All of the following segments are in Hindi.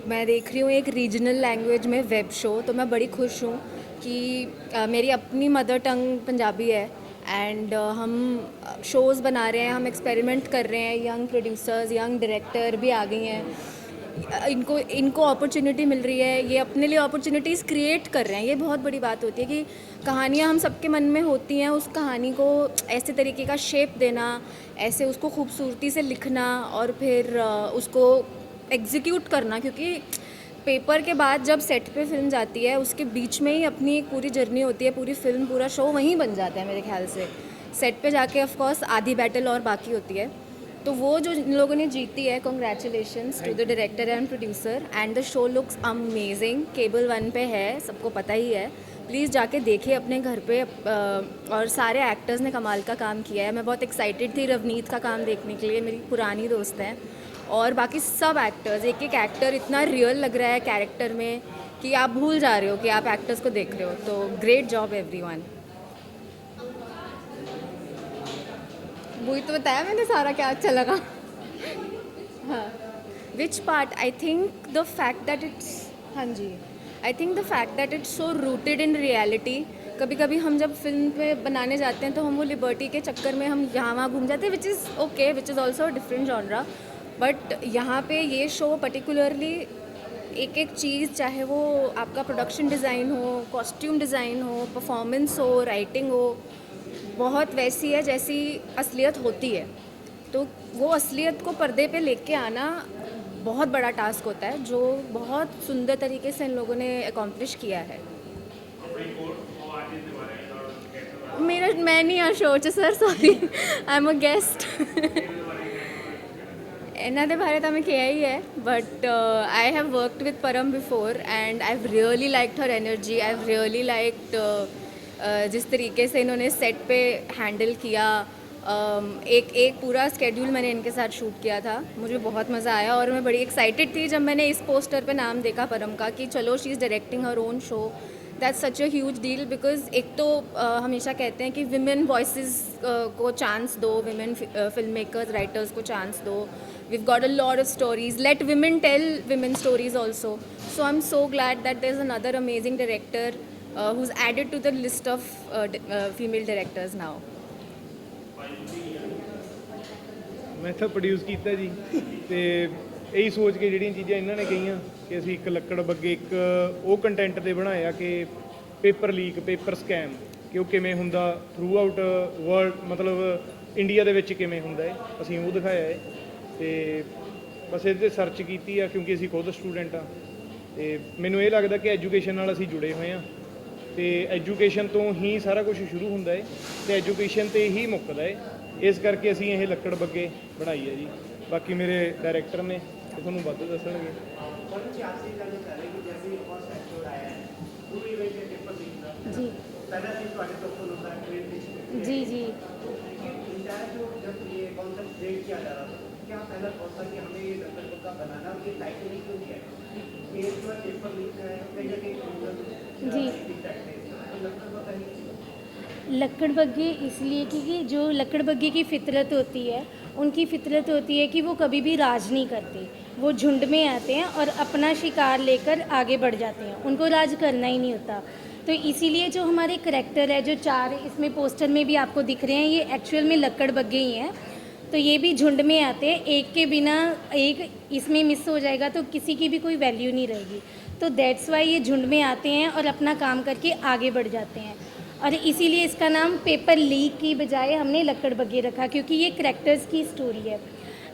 मैं देख रही हूँ एक रीजनल लैंग्वेज में वेब शो, तो मैं बड़ी खुश हूँ कि मेरी अपनी मदर टंग पंजाबी है एंड हम शोज़ बना रहे हैं, हम एक्सपेरिमेंट कर रहे हैं। यंग प्रोड्यूसर्स, यंग डायरेक्टर भी आ गई हैं। इनको इनको अपॉर्चुनिटी मिल रही है, ये अपने लिए अपॉर्चुनिटीज़ क्रिएट कर रहे हैं। ये बहुत बड़ी बात होती है कि कहानियाँ हम सबके मन में होती हैं, उस कहानी को ऐसे तरीके का शेप देना, ऐसे उसको खूबसूरती से लिखना और फिर उसको एग्जीक्यूट करना। क्योंकि पेपर के बाद जब सेट पे फिल्म जाती है, उसके बीच में ही अपनी एक पूरी जर्नी होती है, पूरी फिल्म, पूरा शो वहीं बन जाता है मेरे ख्याल से। सेट पे जाके ऑफ कोर्स आधी बैटल और बाकी होती है। तो वो जो इन लोगों ने जीती है, congratulations to the director and producer, and the show looks amazing. Cable one पे है, सबको पता ही है। प्लीज़ जाके देखिए अपने घर पे। और सारे एक्टर्स ने कमाल का काम किया है। मैं बहुत एक्साइटेड थी रवनीत का काम देखने के लिए, मेरी पुरानी दोस्त हैं। और बाकी सब एक्टर्स, एक एक एक्टर इतना रियल लग रहा है कैरेक्टर में कि आप भूल जा रहे हो कि आप एक्टर्स को देख रहे हो। तो ग्रेट जॉब एवरीवन। वही तो बताया मैंने सारा, क्या अच्छा लगा। हाँ, which part? I think the fact that it's, हाँ जी, I think the fact that it's so rooted in reality. कभी कभी हम जब फिल्म पे बनाने जाते हैं तो हम वो लिबर्टी के चक्कर में हम यहाँ वहाँ घूम जाते हैं, which is okay, which is also different genre. But यहाँ पे ये शो पर्टिकुलरली एक एक चीज़, चाहे वो आपका प्रोडक्शन डिज़ाइन हो, कॉस्ट्यूम डिज़ाइन हो, परफॉर्मेंस हो, राइटिंग हो, बहुत वैसी है जैसी असलियत होती है। तो वो असलियत को पर्दे पे लेके आना बहुत बड़ा टास्क होता है, जो बहुत सुंदर तरीके से इन लोगों ने अकॉम्प्लिश किया है। मेरा, मैं नहीं आ शो च sir, sorry, I am a guest. ਇਹਨਾਂ ਦੇ ਬਾਰੇ ਤਾਂ ਮੈਂ ਕਿਹਾ ਹੀ ਹੈ, but I have worked with Param before and I have really liked her energy. I have really liked जिस तरीके से इन्होंने सेट पे हैंडल किया। एक एक पूरा स्केड्यूल मैंने इनके साथ शूट किया था, मुझे बहुत मज़ा आया। और मैं बड़ी एक्साइटेड थी जब मैंने इस पोस्टर पे नाम देखा परम का कि चलो she is directing her own show. That's such a huge deal, because एक तो हमेशा कहते हैं कि विमेन वॉइसेस को चांस दो, विमेन फिल्म मेकर्स, राइटर्स को चांस दो। We've got a lot of stories. Let women tell women stories also. So I'm so glad that there's another amazing director who's added to the list of female directors now. ਮੈਂ ਤਾਂ ਪ੍ਰੋਡਿਊਸ ਕੀਤਾ ਜੀ, ਤੇ ਇਹੀ ਸੋਚ ਕੇ ਜਿਹੜੀਆਂ ਚੀਜ਼ਾਂ ਇਹਨਾਂ ਨੇ ਕਹੀਆਂ ਕਿ ਅਸੀਂ ਇੱਕ ਲੱਕੜ ਬੱਗੇ ਇੱਕ ਉਹ ਕੰਟੈਂਟ ਤੇ ਬਣਾਇਆ ਕਿ ਪੇਪਰ ਲੀਕ, ਪੇਪਰ ਸਕੈਮ, ਕਿ ਉਹ ਕਿਵੇਂ ਹੁੰਦਾ ਥਰੂ ਆਊਟ ਵਰਲਡ, ਮਤਲਬ ਇੰਡੀਆ ਦੇ ਵਿੱਚ ਕਿਵੇਂ ਹੁੰਦਾ ਹੈ, ਅਸੀਂ ਉਹ ਦਿਖਾਇਆ ਹੈ। ਤੇ ਬਸ ਇਹਦੇ 'ਤੇ ਸਰਚ ਕੀਤੀ ਆ, ਕਿਉਂਕਿ ਅਸੀਂ ਖੁਦ ਸਟੂਡੈਂਟ ਆ ਤੇ ਮੈਨੂੰ ਇਹ ਲੱਗਦਾ ਕਿ ਐਜੂਕੇਸ਼ਨ ਨਾਲ ਅਸੀਂ ਜੁੜੇ ਹੋਏ ਹਾਂ, ਤੇ ਐਜੂਕੇਸ਼ਨ ਤੋਂ ਹੀ ਸਾਰਾ ਕੁਝ ਸ਼ੁਰੂ ਹੁੰਦਾ ਹੈ ਤੇ ਐਜੂਕੇਸ਼ਨ 'ਤੇ ਹੀ ਮੁੱਕਦਾ ਹੈ। ਇਸ ਕਰਕੇ ਅਸੀਂ ਇਹ ਲੱਕੜ ਬੱਗੇ ਬਣਾਈ ਹੈ ਜੀ। ਬਾਕੀ ਮੇਰੇ ਡਾਇਰੈਕਟਰ ਨੇ ਤੇ ਤੁਹਾਨੂੰ ਵੱਧ ਦੱਸਣਗੇ। जी जी जी। जी, लक्कड़ बग्गे इसलिए क्योंकि जो लक्कड़ बग्गे की फितरत होती है, उनकी फितरत होती है कि वो कभी भी राज नहीं करते। वो झुंड में आते हैं और अपना शिकार लेकर आगे बढ़ जाते हैं, उनको राज करना ही नहीं होता। तो इसीलिए जो हमारे करैक्टर है, जो चार इसमें पोस्टर में भी आपको दिख रहे हैं, ये एक्चुअल में लक्कड़ बग्गे ही हैं। तो ये भी झुंड में आते हैं, एक के बिना एक इसमें मिस हो जाएगा तो किसी की भी कोई वैल्यू नहीं रहेगी। तो दैट्स वाई ये झुंड में आते हैं और अपना काम करके आगे बढ़ जाते हैं। और इसीलिए इसका नाम पेपर लीक की बजाय हमने लक्कड़ बग्गे रखा, क्योंकि ये करैक्टर्स की स्टोरी है।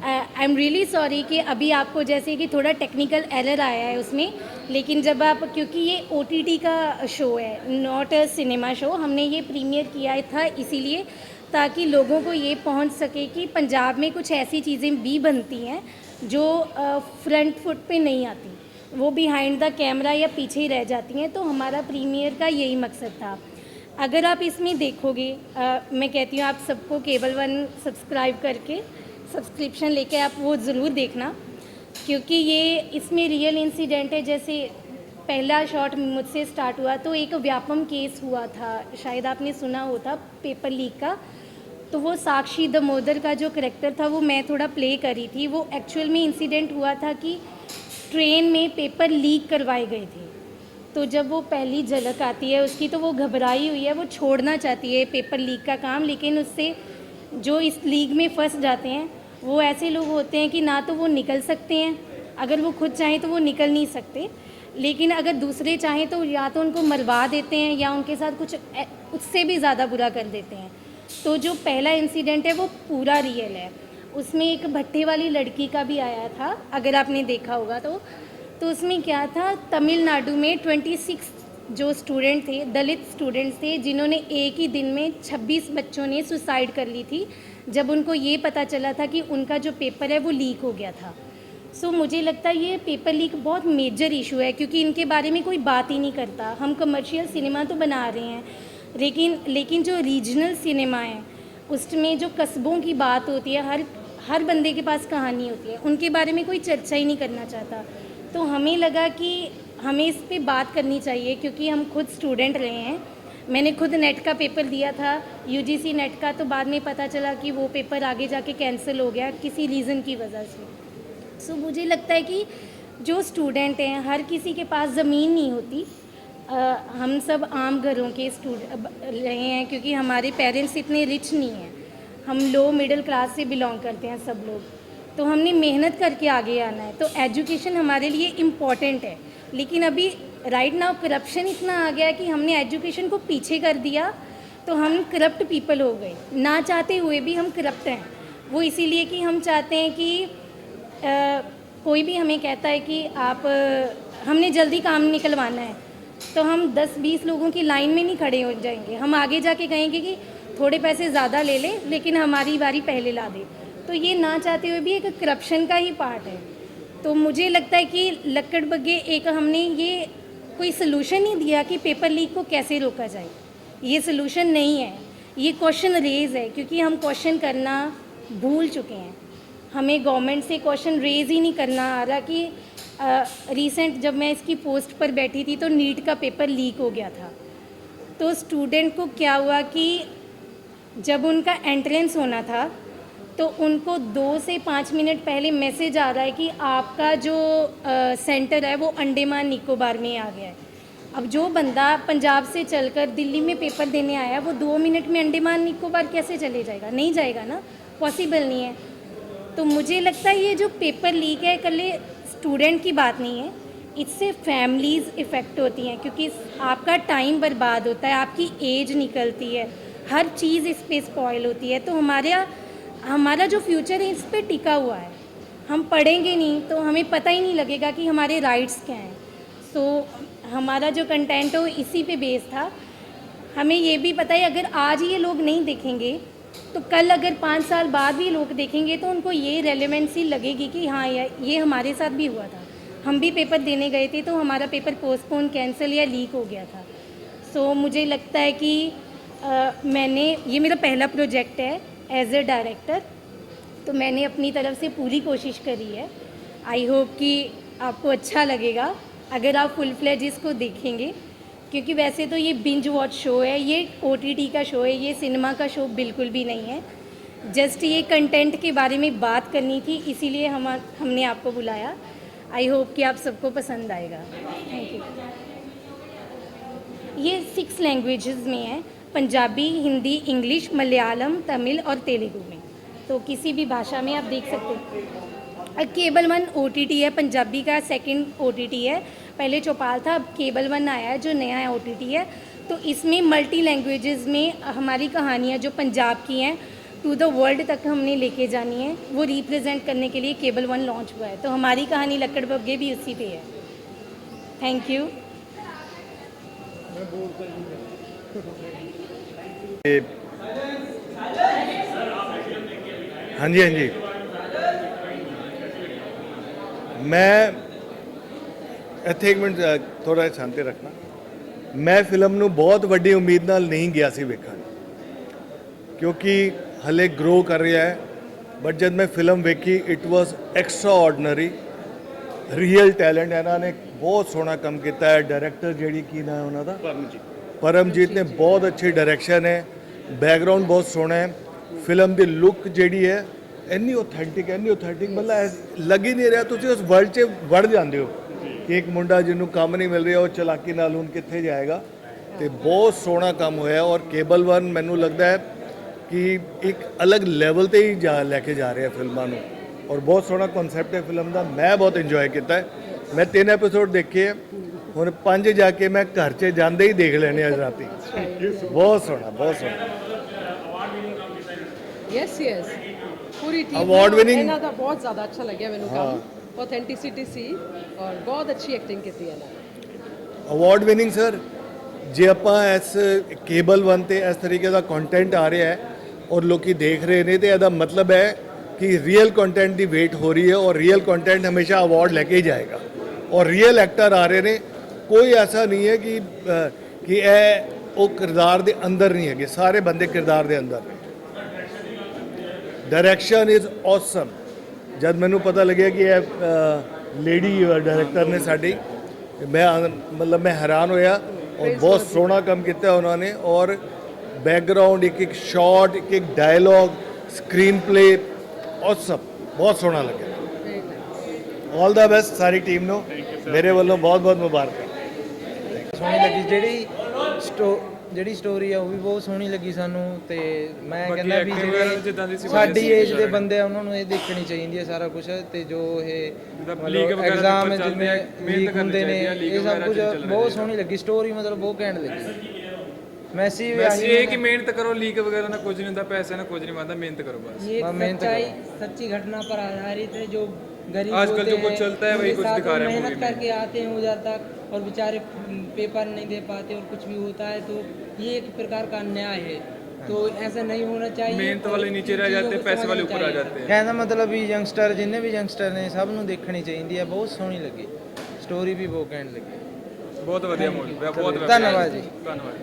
आई एम रियली सॉरी कि अभी आपको जैसे कि थोड़ा टेक्निकल एरर आया है उसमें, लेकिन जब आप, क्योंकि ये OTT का शो है, नॉट अ सिनेमा शो, हमने ये प्रीमियर किया था इसीलिए ताकि लोगों को ये पहुंच सके कि पंजाब में कुछ ऐसी चीज़ें भी बनती हैं जो फ्रंट फुट पे नहीं आती, वो बिहाइंड द कैमरा या पीछे ही रह जाती हैं। तो हमारा प्रीमियर का यही मकसद था। अगर आप इसमें देखोगे, मैं कहती हूँ आप सबको केबल वन सब्सक्राइब करके सब्सक्रिप्शन लेके आप वो ज़रूर देखना, क्योंकि ये इसमें रियल इंसिडेंट है। जैसे पहला शॉट मुझसे स्टार्ट हुआ तो एक व्यापम केस हुआ था, शायद आपने सुना होता, पेपर लीक का। तो वो साक्षी दमोदर का जो करैक्टर था वो मैं थोड़ा प्ले करी थी। वो एक्चुअल में इंसिडेंट हुआ था कि ट्रेन में पेपर लीक करवाए गए थे। तो जब वो पहली झलक आती है उसकी तो वो घबराई हुई है, वो छोड़ना चाहती है पेपर लीक का काम, लेकिन उससे जो इस लीग में फंस जाते हैं वो ऐसे लोग होते हैं कि ना तो वो निकल सकते हैं, अगर वो खुद चाहें तो वो निकल नहीं सकते, लेकिन अगर दूसरे चाहें तो या तो उनको मरवा देते हैं या उनके साथ कुछ उससे भी ज़्यादा बुरा कर देते हैं। तो जो पहला इंसिडेंट है वो पूरा रियल है। उसमें एक भट्टे वाली लड़की का भी आया था, अगर आपने देखा होगा तो उसमें क्या था, तमिलनाडु में 26 जो स्टूडेंट थे, दलित स्टूडेंट्स थे, जिन्होंने एक ही दिन में 26 बच्चों ने सुसाइड कर ली थी जब उनको ये पता चला था कि उनका जो पेपर है वो लीक हो गया था। सो मुझे लगता है ये पेपर लीक बहुत मेजर इशू है, क्योंकि इनके बारे में कोई बात ही नहीं करता। हम कमर्शियल सिनेमा तो बना रहे हैं, लेकिन जो रीजनल सिनेमा है उसमें जो कस्बों की बात होती है, हर बंदे के पास कहानी होती है, उनके बारे में कोई चर्चा ही नहीं करना चाहता। तो हमें लगा कि हमें इस पे बात करनी चाहिए, क्योंकि हम खुद स्टूडेंट रहे हैं। मैंने खुद नेट का पेपर दिया था, यूजीसी नेट का, तो बाद में पता चला कि वो पेपर आगे जाके कैंसिल हो गया किसी रीज़न की वजह से। सो मुझे लगता है कि जो स्टूडेंट हैं, हर किसी के पास ज़मीन नहीं होती। हम सब आम घरों के स्टूडेंट रहे हैं, क्योंकि हमारे पेरेंट्स इतने रिच नहीं हैं, हम लो मिडिल क्लास से बिलोंग करते हैं सब लोग। तो हमने मेहनत करके आगे आना है, तो एजुकेशन हमारे लिए इम्पॉर्टेंट है। लेकिन अभी राइट नाउ करप्शन इतना आ गया है कि हमने एजुकेशन को पीछे कर दिया, तो हम करप्ट पीपल हो गए। ना चाहते हुए भी हम करप्ट हैं। वो इसीलिए कि हम चाहते हैं कि कोई भी हमें कहता है कि हमने जल्दी काम निकलवाना है, तो हम 10-20 लोगों की लाइन में नहीं खड़े हो जाएंगे, हम आगे जाके कहेंगे कि थोड़े पैसे ज़्यादा ले ले लेकिन हमारी बारी पहले ला दे। तो ये ना चाहते हुए भी एक करप्शन का ही पार्ट है। तो मुझे लगता है कि लक्कड़ बग्गे एक हमने ये कोई सलूशन ही दिया कि पेपर लीक को कैसे रोका जाए, ये सलूशन नहीं है, ये क्वेश्चन रेज है, क्योंकि हम क्वेश्चन करना भूल चुके हैं। हमें गवर्नमेंट से क्वेश्चन रेज ही नहीं करना आ रहा कि रिसेंट जब मैं इसकी पोस्ट पर बैठी थी तो नीट का पेपर लीक हो गया था। तो स्टूडेंट को क्या हुआ कि जब उनका एंट्रेंस होना था तो उनको 2 से 5 मिनट पहले मैसेज आ रहा है कि आपका जो सेंटर है वो अंडमान निकोबार में आ गया है। अब जो बंदा पंजाब से चलकर दिल्ली में पेपर देने आया, वो 2 मिनट में अंडमान निकोबार कैसे चले जाएगा? नहीं जाएगा ना, पॉसिबल नहीं है। तो मुझे लगता है ये जो पेपर लीक है इकल्ले स्टूडेंट की बात नहीं है, इससे फैमिलीज़ इफ़ेक्ट होती हैं, क्योंकि आपका टाइम बर्बाद होता है, आपकी एज निकलती है, हर चीज़ इस पे स्पॉइल होती है। तो हमारा जो फ्यूचर है इस पे टिका हुआ है। हम पढ़ेंगे नहीं तो हमें पता ही नहीं लगेगा कि हमारे राइट्स क्या हैं। सो हमारा जो कंटेंट है वो इसी पे बेस था। हमें ये भी पता है अगर आज ये लोग नहीं देखेंगे तो कल अगर 5 साल बाद भी लोग देखेंगे तो उनको ये रेलेवेंसी लगेगी कि हाँ ये हमारे साथ भी हुआ था, हम भी पेपर देने गए थे तो हमारा पेपर पोस्टपोन, कैंसिल या लीक हो गया था। सो मुझे लगता है कि ये मेरा पहला प्रोजेक्ट है एज ए डायरेक्टर, तो मैंने अपनी तरफ से पूरी कोशिश करी है। आई होप कि आपको अच्छा लगेगा अगर आप फुल फ्लेज इसको देखेंगे, क्योंकि वैसे तो ये बिंज वॉच शो है, ये OTT का शो है, ये सिनेमा का शो बिल्कुल भी नहीं है। जस्ट ये कंटेंट के बारे में बात करनी थी, इसीलिए हमने आपको बुलाया। आई होप कि आप सबको पसंद आएगा। Thank you. ये 6 लैंग्वेजेस में है, पंजाबी, हिंदी, इंग्लिश, मलयालम, तमिल और तेलुगु में, तो किसी भी भाषा में आप देख सकते हैं। केबल 1 OTT है, पंजाबी का 2nd OTT है, पहले चौपाल था, अब केबल 1 आया है जो नया OTT है। तो इसमें मल्टी लैंग्वेजेस में हमारी कहानियाँ जो पंजाब की हैं टू द वर्ल्ड तक हमने लेके जानी है, वो रिप्रेजेंट करने के लिए केबल 1 लॉन्च हुआ है। तो हमारी कहानी लक्कड़ बग्गे भी उसी पे है। Thank you. हाँ जी मैं ਇੱਥੇ ਇੱਕ ਮਿੰਟ ਥੋੜਾ ਸ਼ਾਂਤੀ ਰੱਖਣਾ। ਮੈਂ ਫਿਲਮ ਨੂੰ ਬਹੁਤ ਵੱਡੀ ਉਮੀਦ ਨਾਲ ਨਹੀਂ ਗਿਆ ਸੀ ਵੇਖਣ, ਕਿਉਂਕਿ ਹਲੇ ਗਰੋ ਕਰ ਰਿਹਾ ਹੈ, ਬਟ ਜਦ ਮੈਂ ਫਿਲਮ ਵੇਖੀ it was extra ordinary, real talent ਇਹਨਾਂ ਨੇ ਬਹੁਤ ਸੋਹਣਾ ਕੰਮ ਕੀਤਾ ਹੈ। ਡਾਇਰੈਕਟਰ ਜਿਹੜੀ ਕੀ ਨਾਮ ਹੈ ਉਹਨਾਂ ਦਾ, परमजीत ने बहुत अच्छी डायरेक्शन है, बैकग्राउंड बहुत सोहना है, फिल्म की लुक जी है ਇੰਨੀ ਆਥੈਂਟਿਕ ਮਤਲਬ ਲੱਗ ਹੀ ਨਹੀਂ ਰਿਹਾ ਤੁਸੀਂ ਉਸ ਵਰਲਡ 'ਚ ਵੜ ਜਾਂਦੇ ਹੋ ਕਿ ਇੱਕ ਮੁੰਡਾ ਜਿਹਨੂੰ ਕੰਮ ਨਹੀਂ ਮਿਲ ਰਿਹਾ ਉਹ ਚਲਾਕੀ ਨਾਲ ਹੁਣ ਕਿੱਥੇ ਜਾਏਗਾ। ਤੇ ਬਹੁਤ ਸੋਹਣਾ ਕੰਮ ਹੋਇਆ ਔਰ ਕੇਬਲ 1 ਮੈਨੂੰ ਲੱਗਦਾ ਹੈ ਕਿ ਇੱਕ ਅਲੱਗ ਲੈਵਲ ਤੇ ਹੀ ਲੈ ਕੇ ਜਾ ਰਿਹਾ ਫਿਲਮਾਂ ਨੂੰ ਔਰ ਬਹੁਤ ਸੋਹਣਾ ਕਨਸੈਪਟ ਹੈ ਫਿਲਮ ਦਾ। ਮੈਂ ਬਹੁਤ ਇੰਜੋਏ ਕੀਤਾ ਹੈ। ਮੈਂ 3 ਐਪੀਸੋਡ ਦੇਖੇ ਹੈ, ਹੁਣ 5 ਜਾ ਕੇ ਮੈਂ ਘਰ 'ਚ ਜਾਂਦੇ ਹੀ ਦੇਖ ਲੈਣੇ ਅੱਜ ਰਾਤੀ। ਬਹੁਤ ਸੋਹਣਾ ਯੈਸ ਯੈਸ ਪੂਰੀ ਟੀਮ Award winning- ਇਹਨਾਂ ਦਾ ਬਹੁਤ ਜ਼ਿਆਦਾ ਅੱਛਾ ਲੱਗਿਆ ਮੈਨੂੰ ਕੰਮ ਆਥੈਂਟਿਸਿਟੀ ਸੀ ਔਰ ਬਹੁਤ ਅੱਛੀ ਐਕਟਿੰਗ ਕੀਤੀ ਇਹਨਾਂ ਨੇ। ਅਵਾਰਡ ਵਿਨਿੰਗ ਸਰ ਜੇ ਆਪਾਂ ਇਸ ਕੇਬਲ 1 ਤੇ ਇਸ ਤਰੀਕੇ ਦਾ ਕੰਟੈਂਟ ਆ ਰਿਹਾ ਹੈ ਔਰ ਲੋਕੀ ਦੇਖ ਰਹੇ ਨੇ ਤੇ ਇਹਦਾ ਮਤਲਬ ਹੈ ਕਿ ਰੀਅਲ ਕੰਟੈਂਟ ਦੀ ਵੇਟ ਹੋ ਰਹੀ ਹੈ ਔਰ ਰੀਅਲ ਕੰਟੈਂਟ ਹਮੇਸ਼ਾ ਅਵਾਰਡ ਲੈ ਕੇ ਹੀ ਜਾਏਗਾ ਔਰ ਰੀਅਲ ਐਕਟਰ ਆ ਰਹੇ ਨੇ। ਕੋਈ ਐਸਾ ਨਹੀਂ ਹੈ ਕਿ ਇਹ ਉਹ ਕਿਰਦਾਰ ਦੇ ਅੰਦਰ ਨਹੀਂ ਹੈਗੇ, ਸਾਰੇ ਬੰਦੇ ਕਿਰਦਾਰ ਦੇ ਅੰਦਰ ਨੇ। Direction is awesome. ਜਦ ਮੈਨੂੰ ਪਤਾ ਲੱਗਿਆ ਕਿ ਇਹ ਲੇਡੀ ਡਾਇਰੈਕਟਰ ਨੇ ਸਾਡੀ ਮੈਂ ਹੈਰਾਨ ਹੋਇਆ ਔਰ ਬਹੁਤ ਸੋਹਣਾ ਕੰਮ ਕੀਤਾ ਉਹਨਾਂ ਨੇ ਔਰ ਬੈਕਗ੍ਰਾਉਂਡ ਇੱਕ ਸ਼ਾਟ ਇੱਕ ਡਾਇਲੌਗ ਸਕਰੀਨ ਪਲੇ ਔਸਮ ਬਹੁਤ ਸੋਹਣਾ ਲੱਗਿਆ। ਆਲ ਦਾ ਬੈਸਟ ਸਾਰੀ ਟੀਮ ਨੂੰ ਮੇਰੇ ਵੱਲੋਂ ਬਹੁਤ ਮੁਬਾਰਕਾਂ। ਸੋਹਣੀ ਲੱਗੀ ਜਿਹੜੀ ਸਟੋਰੀ ਆ ਉਹ ਵੀ ਬਹੁਤ ਸੋਹਣੀ ਲੱਗੀ ਸਾਨੂੰ ਤੇ ਮੈਂ ਕਹਿੰਦਾ ਵੀ ਜਿਹੜੇ ਸਾਡੀ ਏਜ ਦੇ ਬੰਦੇ ਆ ਉਹਨਾਂ ਨੂੰ ਇਹ ਦੇਖਣੀ ਚਾਹੀਦੀ ਹੈ ਸਾਰਾ ਕੁਝ ਤੇ ਜੋ ਇਹ ਐਗਜ਼ਾਮ ਜਿਵੇਂ ਲੀਕ ਹੁੰਦੇ ਨੇ ਇਹ ਸਭ ਕੁਝ ਬਹੁਤ ਸੋਹਣੀ ਲੱਗੀ ਸਟੋਰੀ ਮਤਲਬ ਬਹੁਤ ਘੈਂਟ ਲੱਗੀ। ਮੈਸੇਜ ਇਹ ਕਿ ਮਿਹਨਤ ਕਰੋ ਲੀਕ ਵਗੈरह ना कुछ नहीं होता पैसे ना कुछ नहीं बनता मेहनत करो बस ये एक सच्ची घटना पर आधारित है जो गरीब आजकल होते जो कुछ हैं, चलता है वही उनके कुछ साथ दिखा रहे हैं मेहनत मूवी में। करके आते हैं उधर तक और बेचारे पेपर नहीं दे पाते और कुछ भी होता है तो ये एक प्रकार का अन्याय है तो ऐसा नहीं होना चाहिए। मेहनत और वाले नीचे रह इन जाते चीज़ों हैं को पैसे वाले समझना ऊपर आ चाहिए। जाते हैं। ਕਹਿੰਦਾ ਮਤਲਬ ਵੀ ਯੰਗਸਟਰ ਜਿੰਨੇ ਵੀ ਯੰਗਸਟਰ ਨੇ ਸਭ ਨੂੰ ਦੇਖਣੀ ਚਾਹੀਦੀ ਹੈ ਬਹੁਤ ਸੋਹਣੀ ਲੱਗੀ ਸਟੋਰੀ ਵੀ ਬਹੁਤ ਘੈਂਟ ਲੱਗੀ। बहुत बढ़िया मूवी बहुत बढ़िया। ਧੰਨਵਾਦ ਜੀ। धन्यवाद।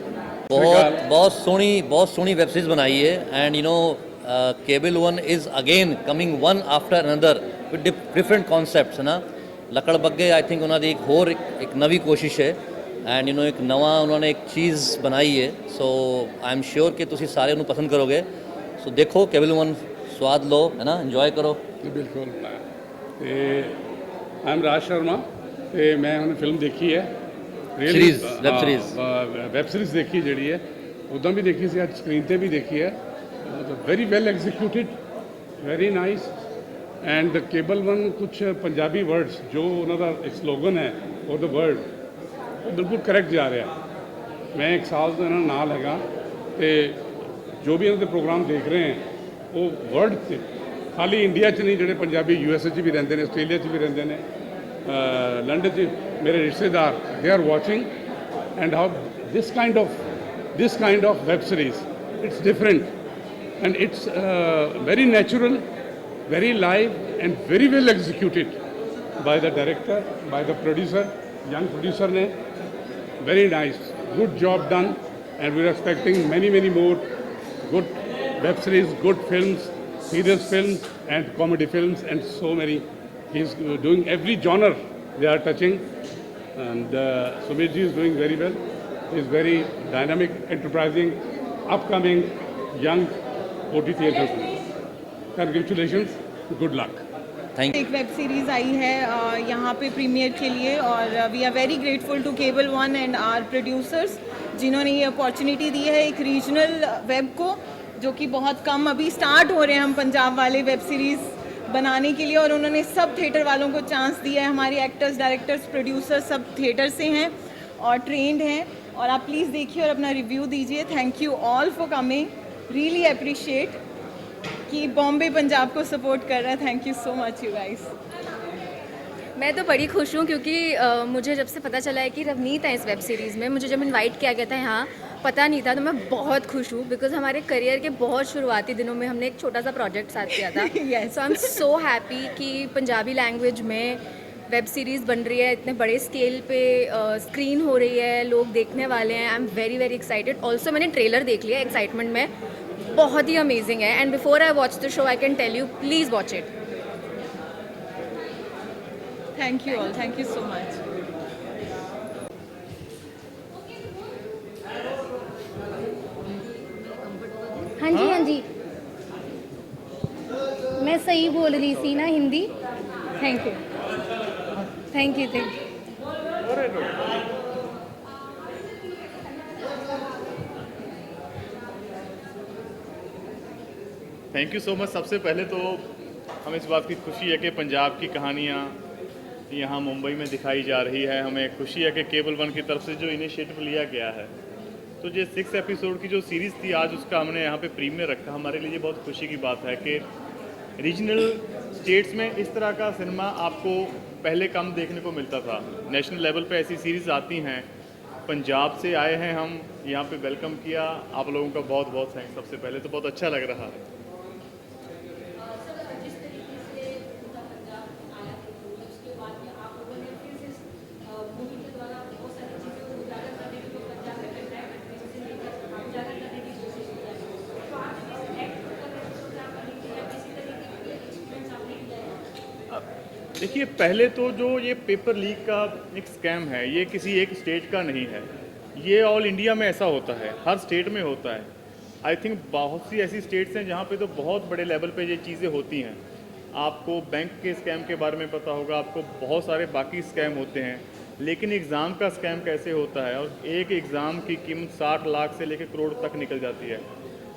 बहुत सोहनी वेब सीरीज बनाई है and you know cable 1 is again coming one after another with different concepts है ना। लकड़ बग्गे आई थिंक उन्होंने एक होर एक नवी कोशिश है एंड यू नो एक नवा उन्होंने एक चीज़ बनाई है सो आई एम श्योर कि तुसी सारे उन्हें पसंद करोगे सो देखो केबल 1 स्वाद लो है ना इंजॉय करो। ਬਿਲਕੁਲ ਤੇ ਆਮ ਰਾਜ ਸ਼ਰਮਾ ਤੇ ਮੈਂ ਹੁਣ ਫਿਲਮ ਦੇਖੀ ਹੈ Series, web series। Web series ਦੇਖੀ ਜਿਹੜੀ ਹੈ ਉਦਾਂ ਵੀ ਦੇਖੀ ਸੀ ਅੱਜ ਸਕਰੀਨ ਤੇ ਵੀ ਦੇਖੀ ਹੈ very well ਐਗਜ਼ੀਕਿਊਟਿਡ very nice and cable 1 ਕੁਝ ਪੰਜਾਬੀ ਵਰਡਸ ਜੋ ਉਹਨਾਂ ਦਾ ਇੱਕ ਸਲੋਗਨ ਹੈ ਫॉर द ਵਰਲਡ ਉਹ ਬਿਲਕੁਲ ਕਰੈਕਟ ਜਾ ਰਿਹਾ। ਮੈਂ ਇੱਕ ਸਾਲ ਤੋਂ ਇਹਨਾਂ ਨਾਲ ਹੈਗਾ ਤੇ ਜੋ ਵੀ ਇਹਨਾਂ ਦੇ ਪ੍ਰੋਗਰਾਮ ਦੇਖ ਰਹੇ ਹੈ ਉਹ ਵਰਲਡ 'ਚ ਖਾਲੀ ਇੰਡੀਆ 'ਚ ਨਹੀਂ ਜਿਹੜੇ ਪੰਜਾਬੀ USA 'ਚ ਵੀ ਰਹਿੰਦੇ ਨੇ ਆਸਟ੍ਰੇਲੀਆ 'ਚ ਵੀ ਰਹਿੰਦੇ ਨੇ ਲੰਡਨ 'ਚ ਮੇਰੇ ਰਿਸ਼ਤੇਦਾਰ they are watching and how this kind of web series it's different and it's very natural very live and very well executed by the director by the producer young producer ne very nice good job done and we're expecting many more good web series good films serious films and comedy films and so many he's doing every genre they are touching and Sumit ji is doing very well. He's very dynamic, enterprising, upcoming, young OTT entrepreneur. Congratulations, good luck. Thank एक वेब सीरीज़ आई है यहाँ पे प्रीमियर के लिए और we are very grateful to cable 1 and our producers जिन्होंने ये अपॉर्चुनिटी दी है एक रीजनल वेब को जो कि बहुत कम अभी स्टार्ट हो रहे हैं हम पंजाब वाले वेब सीरीज़ बनाने के लिए और उन्होंने सब थिएटर वालों को चांस दिया है। हमारे एक्टर्स डायरेक्टर्स प्रोड्यूसर्स सब थिएटर से हैं और ट्रेंड हैं और आप प्लीज़ देखिए और अपना रिव्यू दीजिए। Thank you all for coming really appreciate कि बॉम्बे पंजाब को सपोर्ट कर रहा है। Thank you so much you guys. मैं तो बड़ी खुश हूँ क्योंकि मुझे जब से पता चला है कि रवनीत है इस वेब सीरीज़ में, मुझे जब इनवाइट किया गया था यहाँ पता नहीं था, तो मैं बहुत खुश हूँ बिकॉज हमारे करियर के बहुत शुरुआती दिनों में हमने एक छोटा सा प्रोजेक्ट साथ किया था। सो आई एम सो हैप्पी कि पंजाबी लैंग्वेज में वेब सीरीज़ बन रही है, इतने बड़े स्केल पे स्क्रीन हो रही है, लोग देखने वाले हैं। I am very very excited. Also मैंने ट्रेलर देख लिया एक्साइटमेंट में, बहुत ही अमेजिंग है and before I watch the show I can tell you please watch it. Thank you all, thank you so much. हाँ जी मैं सही बोल रही थी ना Hindi. Thank you thank you thank you. Thank you so much. सबसे पहले तो हमें इस बात की खुशी है कि पंजाब की कहानियाँ यहाँ मुंबई में दिखाई जा रही है। हमें खुशी है कि केबल वन की तरफ से जो इनिशिएटिव लिया गया है, तो ये 6 एपिसोड की जो सीरीज़ थी आज उसका हमने यहाँ पे प्रीमियर रखा। हमारे लिए बहुत खुशी की बात है कि रीजनल स्टेट्स में इस तरह का सिनेमा आपको पहले कम देखने को मिलता था। नेशनल लेवल पे ऐसी सीरीज़ आती हैं। पंजाब से आए हैं हम, यहाँ पे वेलकम किया। आप लोगों का बहुत बहुत थैंक्स। सबसे पहले तो बहुत अच्छा लग रहा है। देखिए, पहले तो जो ये पेपर लीक का एक स्कैम है, ये किसी एक स्टेट का नहीं है, ये ऑल इंडिया में ऐसा होता है, हर स्टेट में होता है। आई थिंक बहुत सी ऐसी स्टेट्स हैं जहाँ पे तो बहुत बड़े लेवल पे ये चीज़ें होती हैं। आपको बैंक के स्कैम के बारे में पता होगा, आपको बहुत सारे बाकी स्कैम होते हैं, लेकिन एग्ज़ाम का स्कैम कैसे होता है, और एक एग्ज़ाम की कीमत 60 लाख से लेकर करोड़ तक निकल जाती है।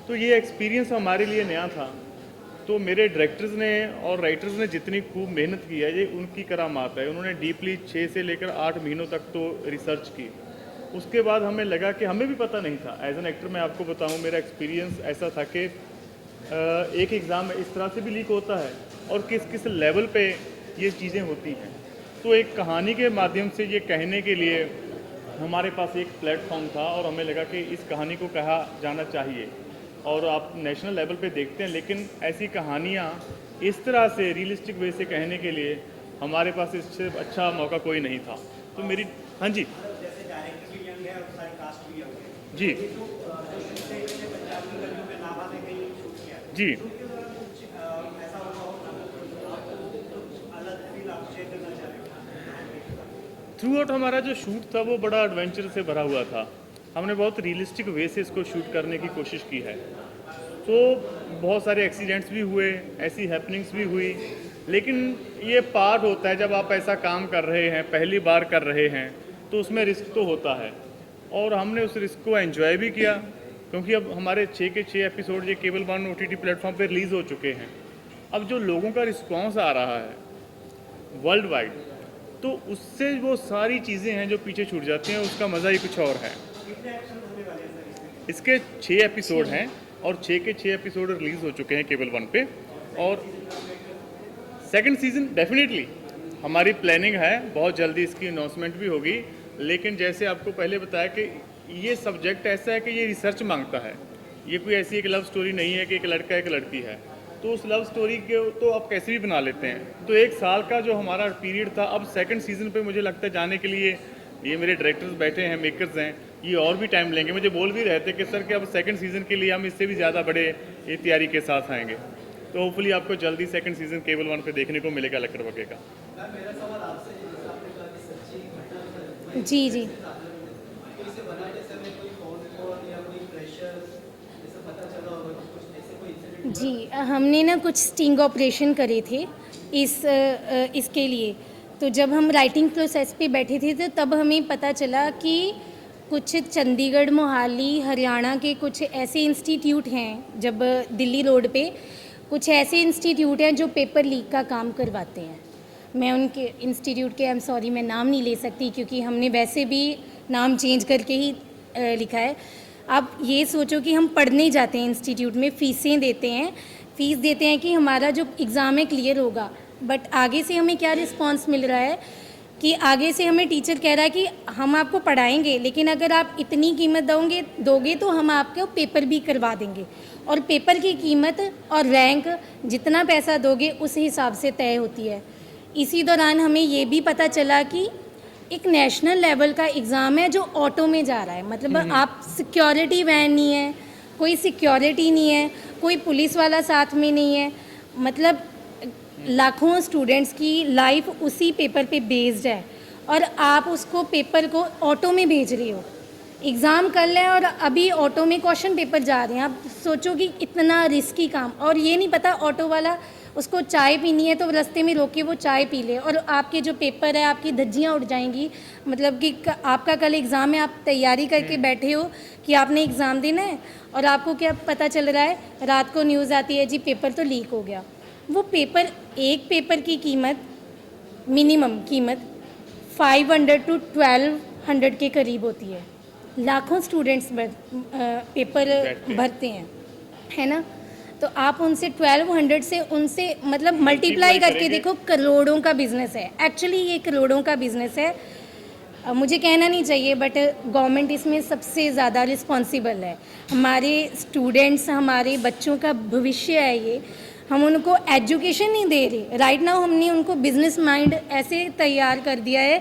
तो ये एक्सपीरियंस हमारे लिए नया था। तो मेरे डायरेक्टर्स ने और राइटर्स ने जितनी खूब मेहनत की है, ये उनकी करामात है। उन्होंने डीपली 6 से लेकर 8 महीनों तक तो रिसर्च की। उसके बाद हमें लगा कि हमें भी पता नहीं था। एज एन एक्टर मैं आपको बताऊं, मेरा एक्सपीरियंस ऐसा था कि एक एग्ज़ाम इस तरह से भी लीक होता है और किस किस लेवल पे ये चीज़ें होती हैं। तो एक कहानी के माध्यम से ये कहने के लिए हमारे पास एक प्लेटफॉर्म था और हमें लगा कि इस कहानी को कहा जाना चाहिए। और आप नेशनल लेवल पे देखते हैं, लेकिन ऐसी कहानियाँ इस तरह से रियलिस्टिक वे से कहने के लिए हमारे पास इससे अच्छा मौका कोई नहीं था। तो मेरी हाँ जी जी जी थ्रू आउट हमारा जो शूट था वो बड़ा एडवेंचर से भरा हुआ था। हमने बहुत रियलिस्टिक वे से इसको शूट करने की कोशिश की है। तो बहुत सारे एक्सीडेंट्स भी हुए, ऐसी हैपनिंग्स भी हुई, लेकिन ये पार्ट होता है जब आप ऐसा काम कर रहे हैं, पहली बार कर रहे हैं, तो उसमें रिस्क तो होता है। और हमने उस रिस्क को एंजॉय भी किया, क्योंकि अब हमारे 6 के 6 एपिसोड ये केबल वन OTT प्लेटफॉर्म पे रिलीज़ हो चुके हैं। अब जो लोगों का रिस्पॉन्स आ रहा है वर्ल्ड वाइड, तो उससे वो सारी चीज़ें हैं जो पीछे छूट जाती हैं, उसका मज़ा ही कुछ और है। इसके 6 एपिसोड हैं और 6 के 6 एपिसोड रिलीज़ हो चुके हैं केबल वन पे। और सेकंड सीज़न डेफिनेटली हमारी प्लानिंग है, बहुत जल्दी इसकी अनाउंसमेंट भी होगी। लेकिन जैसे आपको पहले बताया कि ये सब्जेक्ट ऐसा है कि ये रिसर्च मांगता है। ये कोई ऐसी एक लव स्टोरी नहीं है कि एक लड़का एक लड़की है, तो उस लव स्टोरी के तो आप कैसे भी बना लेते हैं। तो 1 साल का जो हमारा पीरियड था, अब सेकंड सीज़न पे मुझे लगता है जाने के लिए ये मेरे डायरेक्टर्स बैठे हैं, मेकर्स हैं, ये और भी टाइम लेंगे। मुझे बोल भी रहे थे कि सर कि अब सेकंड सीज़न के लिए हम इससे भी ज़्यादा बड़े ये तैयारी के साथ आएंगे। तो होपफुली आपको जल्दी सेकंड सीज़न केबल वन पे देखने को मिलेगा लकड़ बग्गे का। जी जी जी हमने ना कुछ स्टिंग ऑपरेशन करे थे इसके लिए। तो जब हम राइटिंग प्रोसेस पे बैठे थे तो तब हमें पता चला कि कुछ चंडीगढ़, मोहाली, हरियाणा के कुछ ऐसे इंस्टीट्यूट हैं, जब दिल्ली रोड पे कुछ ऐसे इंस्टीट्यूट हैं जो पेपर लीक का काम करवाते हैं। मैं उनके इंस्टीट्यूट के मैं नाम नहीं ले सकती, क्योंकि हमने वैसे भी नाम चेंज करके ही लिखा है। आप ये सोचो कि हम पढ़ने जाते हैं इंस्टीट्यूट में, फ़ीस देते हैं कि हमारा जो एग्ज़ाम है क्लियर होगा, बट आगे से हमें क्या रिस्पांस मिल रहा है कि आगे से हमें टीचर कह रहा है कि हम आपको पढ़ाएंगे, लेकिन अगर आप इतनी कीमत दोगे तो हम आपको पेपर भी करवा देंगे, और पेपर की कीमत और रैंक जितना पैसा दोगे उस हिसाब से तय होती है। इसी दौरान हमें ये भी पता चला कि एक नेशनल लेवल का एग्ज़ाम है जो ऑटो में जा रहा है, मतलब आप सिक्योरिटी वैन नहीं है, कोई सिक्योरिटी नहीं है, कोई पुलिस वाला साथ में नहीं है, मतलब लाखों स्टूडेंट्स की लाइफ उसी पेपर पे बेस्ड है, और आप उसको पेपर को ऑटो में भेज रहे हो। एग्ज़ाम कर लें और अभी ऑटो में क्वेश्चन पेपर जा रहे हैं। आप सोचो कि इतना रिस्की काम, और ये नहीं पता ऑटो वाला उसको चाय पीनी है तो रास्ते में रोक के वो चाय पी ले, और आपके जो पेपर है आपकी धज्जियाँ उड़ जाएंगी। मतलब कि आपका कल एग्ज़ाम है, आप तैयारी करके बैठे हो कि आपने एग्ज़ाम देना है, और आपको क्या पता चल रहा है, रात को न्यूज़ आती है जी पेपर तो लीक हो गया। वो पेपर, एक पेपर की कीमत, मिनिमम कीमत 500 to 1200 के करीब होती है। लाखों स्टूडेंट्स पेपर भरते हैं, है ना। तो आप उनसे 1200 से उनसे मतलब मल्टीप्लाई करके देखो, करोड़ों का बिजनेस है। एक्चुअली ये करोड़ों का बिजनेस है। मुझे कहना नहीं चाहिए, बट गवर्नमेंट इसमें सबसे ज़्यादा रिस्पॉन्सिबल है। हमारे स्टूडेंट्स, हमारे बच्चों का भविष्य है ये। हम उनको एजुकेशन नहीं दे रहे। राइट नाउ हमने उनको बिजनेस माइंड ऐसे तैयार कर दिया है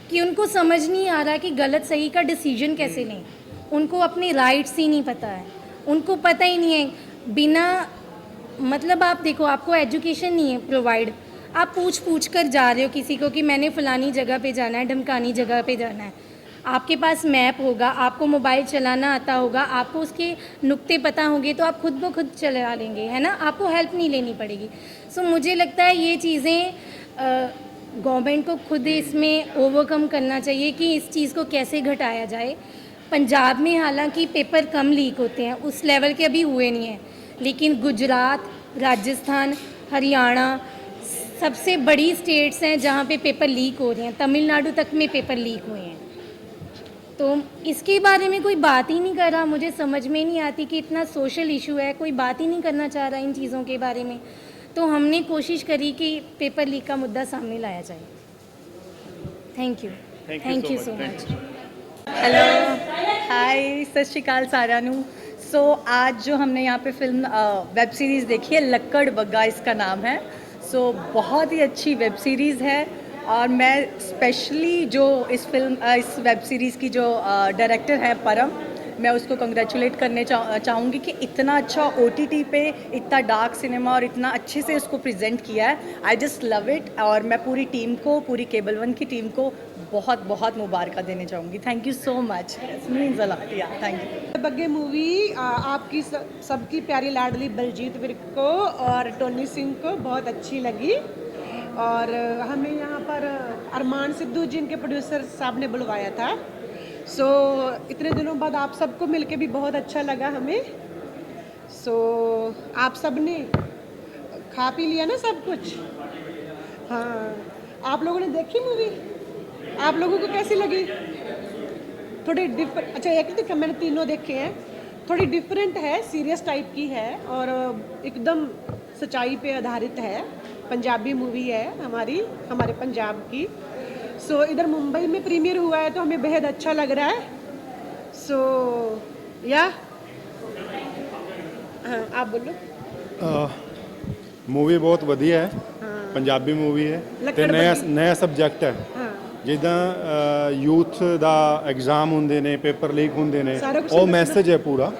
कि उनको समझ नहीं आ रहा कि गलत सही का डिसीजन कैसे लें। उनको अपने राइट्स ही नहीं पता है, उनको पता ही नहीं है। बिना मतलब आप देखो, आपको एजुकेशन नहीं है प्रोवाइड, आप पूछ कर जा रहे हो किसी को कि मैंने फ़लानी जगह पे जाना है, ढमकानी जगह पे जाना है। आपके पास मैप होगा, आपको मोबाइल चलाना आता होगा, आपको उसके नुक्ते पता होंगे तो आप खुद ब खुद चला लेंगे, है ना। आपको हेल्प नहीं लेनी पड़ेगी। सो मुझे लगता है ये चीज़ें गवर्नमेंट को खुद इसमें ओवरकम करना चाहिए कि इस चीज़ को कैसे घटाया जाए। पंजाब में हालांकि पेपर कम लीक होते हैं, उस लेवल के अभी हुए नहीं हैं, लेकिन गुजरात, राजस्थान, हरियाणा सबसे बड़ी स्टेट्स हैं जहाँ पे पेपर लीक हो रहे हैं। तमिलनाडु तक में पेपर लीक हुए हैं। तो इसके बारे में कोई बात ही नहीं कर रहा। मुझे समझ में नहीं आती कि इतना सोशल इशू है, कोई बात ही नहीं करना चाह रहा इन चीज़ों के बारे में। तो हमने कोशिश करी कि पेपर लीक का मुद्दा सामने लाया जाए। Thank you so much. Hello, hi, सत श्री अकाल साਰਿਆਂ ਨੂੰ। सो आज जो हमने यहाँ पे फिल्म वेब सीरीज़ देखी है, लक्कड़ बग्गा इसका नाम है। सो बहुत ही अच्छी वेब सीरीज़ है, और मैं स्पेशली जो इस वेब सीरीज़ की जो डायरेक्टर है परम, मैं उसको कंग्रेचुलेट करने चाहूँगी कि इतना अच्छा OTT पे इतना डार्क सिनेमा और इतना अच्छे से उसको प्रेजेंट किया है। आई जस्ट लव इट, और मैं पूरी टीम को, पूरी केबल वन की टीम को बहुत बहुत मुबारक देना चाहूँगी। Thank you so much, means a lot. या थैंक यू। बग्गे मूवी आपकी सबकी प्यारी लाडली बलजीत विर्क को और टोनी सिंह को बहुत अच्छी लगी, और हमें यहाँ पर अरमान सिद्धू जिनके प्रोड्यूसर साहब ने बुलवाया था। सो इतने दिनों बाद आप सबको मिलके भी बहुत अच्छा लगा हमें। सो आप सब ने खा पी लिया ना सब कुछ? हाँ, आप लोगों ने देखी मूवी? आप लोगों को कैसी लगी? थोड़ी डिफरेंट, अच्छा एक देखा, मैंने तीनों देखे हैं। थोड़ी डिफरेंट है, सीरियस टाइप की है, और एकदम सच्चाई पे आधारित है। पंजाबी मूवी है हमारे पंजाब की। सो इधर मुंबई में प्रीमियर हुआ है तो हमें बेहद अच्छा लग रहा है। सो या हाँ, आप बोलो। मूवी बहुत ਵਧੀਆ ਹੈ। ਪੰਜਾਬੀ मूवी है ਤੇ ਨया ਸਬਜੈਕਟ ਹੈ। ਜਿੱਦਾਂ ਯੂਥ ਦਾ ਐਗਜ਼ਾਮ ਹੁੰਦੇ ਨੇ, ਪੇਪਰ ਲੀਕ ਹੁੰਦੇ ਨੇ, ਉਹ ਮੈਸੇਜ ਹੈ ਪੂਰਾ।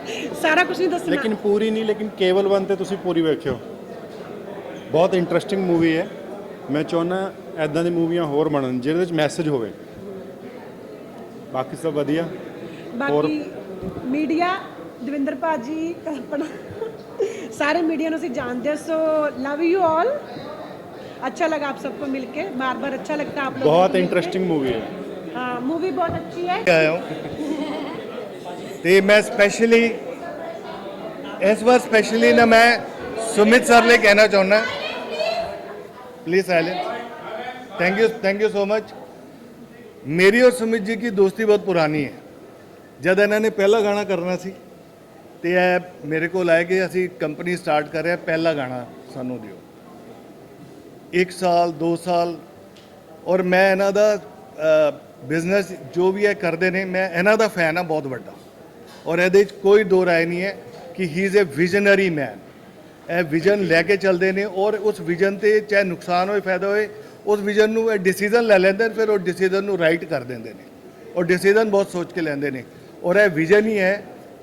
ਸਾਰਾ ਕੁਝ ਨਹੀਂ ਦੱਸਣਾ, ਲੇਕਿਨ ਪੂਰੀ ਨਹੀਂ, ਲੇਕਿਨ ਕੇਵਲ ਵਨ ਤੇ ਤੁਸੀਂ ਪੂਰੀ ਵੇਖਿਓ। ਬਹੁਤ ਇੰਟਰਸਟਿੰਗ मूवी ਹੈ। ਮੈਂ ਚਾਹੁੰਦਾ ਐਦਾਂ ਦੀ ਮੂਵੀਆਂ ਹੋਰ ਬਣਨ ਜਿਹਦੇ ਵਿੱਚ ਮੈਸੇਜ ਹੋਵੇ। ਬਾਕੀ ਸਭ ਵਧੀਆ। ਬਾਕੀ ਮੀਡੀਆ, ਦਵਿੰਦਰ ਭਾਜੀ, ਆਪਣਾ ਸਾਰੇ मीडिया ਨੂੰ ਅਸੀਂ जाते हैं। So love you all. अच्छा लगा आप सबको मिलके, बार बार अच्छा लगता है आप लोग। बहुत इंटरेस्टिंग मूवी है। हाँ, मूवी बहुत अच्छी है। आया हूँ तो मैं स्पेशली इस बार स्पेशली ना मैं सुमित सर लिए कहना चाहूँगा, please silence. Thank you so much. मेरी और सुमित जी की दोस्ती बहुत पुरानी है। जब इन्होंने पहला गाना करना सी तो यह मेरे को आए कि असी कंपनी स्टार्ट कर रहे हैं, पहला गाना सानू दिओ। 1 साल 2 साल, और मैं इन्हों का बिजनेस जो भी है करते हैं, मैं इन्हों का फैन हाँ बहुत बड़ा, और ये कोई दो राय नहीं है कि he is a visionary man. यह विजन लैके चलते हैं, और उस विजन से चाहे नुकसान हो फायदा हो, उस विजन में डिसीजन ले लेंगे, फिर उस डिसीजन को राइट कर देंगे ने, और डिसीजन बहुत सोच के लेंगे ने। और यह विजन ही है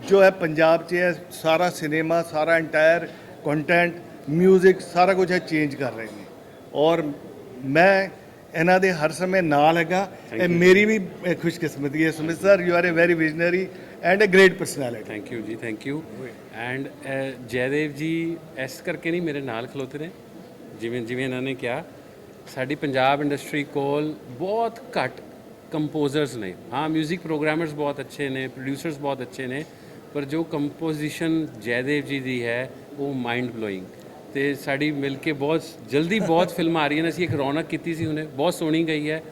जो है पंजाब च है सारा सिनेमा, सारा इंटायर कंटेंट, म्यूजिक, सारा कुछ है चेंज कर रहे हैं। और मैं इन्हों के हर समय नाल है। मेरी भी खुशकिस्मती है। Sumit sir, you are a very visionary and a great personality. Thank you ji, thank you. And Jaidev ji इस करके नहीं मेरे नाल खलोते ने ਜਿਵੇਂ ਜਿਵੇਂ ਇਹਨਾਂ ਨੇ ਕਿਹਾ, ਸਾਡੀ ਪੰਜਾਬ ਇੰਡਸਟਰੀ ਕੋਲ ਬਹੁਤ ਘੱਟ ਕੰਪੋਜ਼ਰਸ ਨੇ। ਹਾਂ, ਮਿਊਜ਼ਿਕ ਪ੍ਰੋਗਰਾਮਰਸ ਬਹੁਤ ਅੱਛੇ ਨੇ, ਪ੍ਰੋਡਿਊਸਰਸ ਬਹੁਤ ਅੱਛੇ ਨੇ, ਪਰ ਜੋ ਕੰਪੋਜੀਸ਼ਨ ਜੈਦੇਵ ਜੀ ਦੀ ਹੈ ਉਹ ਮਾਈਂਡ ਬਲੋਇੰਗ। ਤੇ ਸਾਡੀ ਮਿਲ ਕੇ ਬਹੁਤ ਜਲਦੀ ਬਹੁਤ ਫਿਲਮਾਂ ਆ ਰਹੀਆਂ ਨੇ। ਅਸੀਂ ਇੱਕ ਰੌਣਕ ਕੀਤੀ ਸੀ ਹੁਣੇ, ਬਹੁਤ ਸੋਹਣੀ ਗਈ ਹੈ,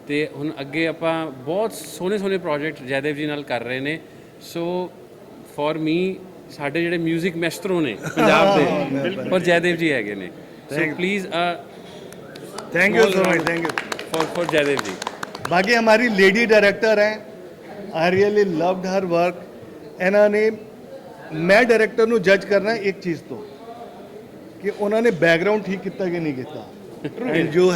ਤੇ ਹੁਣ ਅੱਗੇ ਆਪਾਂ ਬਹੁਤ ਸੋਹਣੇ ਸੋਹਣੇ ਪ੍ਰੋਜੈਕਟ ਜੈਦੇਵ ਜੀ ਨਾਲ ਕਰ ਰਹੇ ਨੇ। ਸੋ ਫॉर ਮੀ ਸਾਡੇ ਜਿਹੜੇ ਮਿਊਜ਼ਿਕ ਮੈਸਟਰੋ ਨੇ ਪੰਜਾਬ ਦੇ, ਪਰ ਜੈਦੇਵ ਜੀ ਹੈਗੇ ਨੇ। So please thank you so much, thank you for Jaidev ji. बाकी हमारी लेडी डायरेक्टर हैं, I really loved her work. ਇਹਨਾਂ ਨੇ, ਮੈਂ ਡਾਇਰੈਕਟਰ ਨੂੰ ਜੱਜ ਕਰਨਾ ਇੱਕ ਚੀਜ਼ ਤੋਂ ਕਿ ਉਹਨਾਂ ਨੇ ਬੈਕਗ੍ਰਾਉਂਡ ਠੀਕ ਕੀਤਾ ਕਿ ਨਹੀਂ ਕੀਤਾ। And you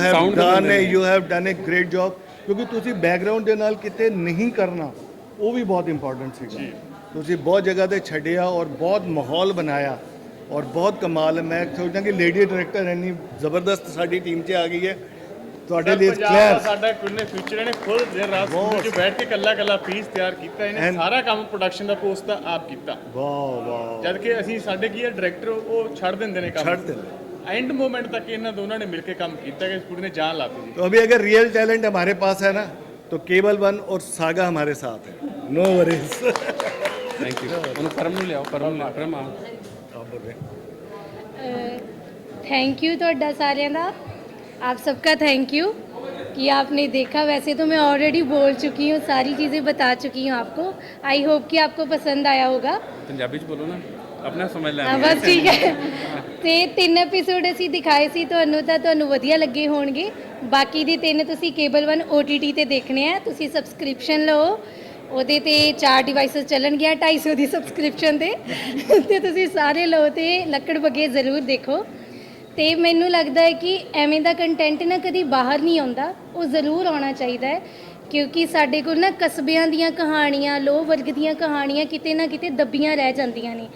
have done a great job, ਕਿਉਂਕਿ ਤੁਸੀਂ ਬੈਕਗ੍ਰਾਉਂਡ ਦੇ ਨਾਲ ਕਿਤੇ ਨਹੀਂ ਕਰਨਾ, ਉਹ ਵੀ ਬਹੁਤ ਇੰਪੋਰਟੈਂਟ ਸੀਗਾ। ਤੁਸੀਂ ਬਹੁਤ ਜਗ੍ਹਾ ਤੇ ਛੱਡਿਆ ਔਰ ਬਹੁਤ ਮਾਹੌਲ ਬਣਾਇਆ ਔਰ ਬਹੁਤ ਕਮਾਲ ਹੈ। ਮੈਂ ਸੋਚਦਾ ਕਿ ਲੇਡੀ ਡਾਇਰੈਕਟਰ ਇੰਨੀ ਜ਼ਬਰਦਸਤ ਸਾਡੀ ਟੀਮ 'ਚ ਆ ਗਈ ਹੈ। ਤੁਹਾਡੇ ਲਈ ਕਲੀਅਰ ਸਾਡਾ ਕਿੰਨੇ ਫਿਊਚਰ ਇਹਨੇ ਖੁਦ ਦੇਰ ਰਾਤ ਸਟੂਡੀਓ 'ਚ ਬੈਠ ਕੇ ਕੱਲਾ ਪੀਸ ਤਿਆਰ ਕੀਤਾ। ਇਹਨੇ ਸਾਰਾ ਕੰਮ ਪ੍ਰੋਡਕਸ਼ਨ ਦਾ ਪੋਸਟ ਦਾ ਆਪ ਕੀਤਾ। ਵਾਹ ਜਦ ਕਿ ਅਸੀਂ ਸਾਡੇ ਕੀ ਹੈ ਡਾਇਰੈਕਟਰ ਉਹ ਛੱਡ ਦਿੰਦੇ ਨੇ ਕੰਮ, ਛੱਡ ਦਿੰਦੇ। एंड मोमेंट तक ਇਹਨਾਂ ਦੋਨਾਂ ਨੇ ਮਿਲ ਕੇ ਕੰਮ ਕੀਤਾ ਕਿ ਇਸ ਕੁੜੀ ਨੇ ਜਾਨ ਲਾਤੀ ਜੀ। तो अभी अगर रियल टैलेंट हमारे पास है ना तो केबल वन और सागा हमारे साथ है, नो वरीज। Thank you. ਉਹਨੂੰ ਪਰਮ ਨੂੰ ਲਿਆਓ, ਪਰਮ ਨੂੰ ਪਰਮ ਆ थैंक यू ਤੁਹਾਡਾ ਸਾਰਿਆਂ ਦਾ, आप सबका थैंक यू कि आपने देखा। वैसे तो मैं ऑलरेडी बोल चुकी हूँ, सारी चीज़ें बता चुकी हूँ आपको। आई होप कि आपको पसंद आया होगा। ਪੰਜਾਬੀ ਚ ਬੋਲੋ ਨਾ, ਆਪਣਾ ਸਮਝ ਲੈ। ਹਾਂ ਬਸ ਠੀਕ ਹੈ। ਤੇ 3 ਐਪੀਸੋਡ ਅਸੀਂ ਦਿਖਾਏ ਸੀ ਤੁਹਾਨੂੰ, ਤਾਂ ਤੁਹਾਨੂੰ ਵਧੀਆ ਲੱਗੇ ਹੋਣਗੇ। ਬਾਕੀ ਦੇ 3 ਤੁਸੀਂ ਕੇਬਲ 1 OTT ਤੇ ਦੇਖਣੇ ਆ। ਤੁਸੀਂ ਸਬਸਕ੍ਰਿਪਸ਼ਨ ਲਓ, ਉਹਦੇ ਤੇ 4 ਡਿਵਾਈਸਸ ਚੱਲਣਗੀਆਂ 250 ਦੀ ਸਬਸਕ੍ਰਿਪਸ਼ਨ ਤੇ ਤੇ ਤੁਸੀਂ ਸਾਰੇ ਲਓ ਤੇ ਲੱਕੜ ਬੱਗੇ ਜ਼ਰੂਰ ਦੇਖੋ। ਤੇ ਮੈਨੂੰ ਲੱਗਦਾ ਹੈ ਕਿ ਐਵੇਂ ਦਾ ਕੰਟੈਂਟ ਨਾ ਕਦੀ ਬਾਹਰ ਨਹੀਂ ਆਉਂਦਾ, ਉਹ ਜ਼ਰੂਰ ਆਉਣਾ ਚਾਹੀਦਾ ਹੈ, ਕਿਉਂਕਿ ਸਾਡੇ ਕੋਲ ਨਾ ਕਸਬਿਆਂ ਦੀਆਂ ਕਹਾਣੀਆਂ, ਲੋਹ ਵਰਗ ਦੀਆਂ ਕਹਾਣੀਆਂ ਕਿਤੇ ਨਾ ਕਿਤੇ ਦੱਬੀਆਂ ਰਹਿ ਜਾਂਦੀਆਂ ਨੇ।